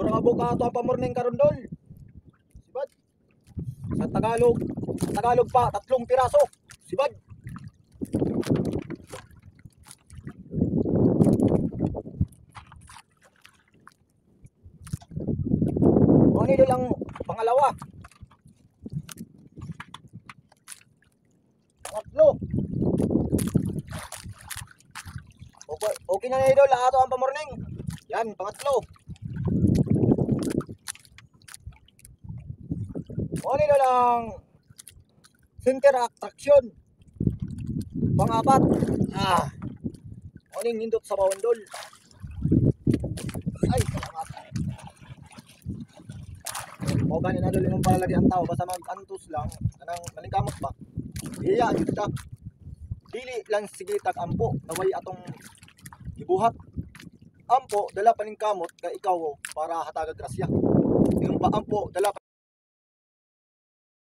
Mura buka ato ang pamorning karon dol. Sibad. Sa Tagalog pa 3 piraso. Sibad. Ano lang pangalawa. Pangatlo. Okay na idol, ato ang pamorning. Yan, pangatlo. Ano lang center attraction. Pangapat. Oning nindot sa bawandol. Ay, salamat. O ganin na dol yung palagi ang tao basta mag-antos lang anang maningkamot ba. Iya jud ta. Dili lang sige tag ampo naway atong gibuhat. Ampo dala paningkamot ka ikaw para hatagag grasya. Yung paampo dala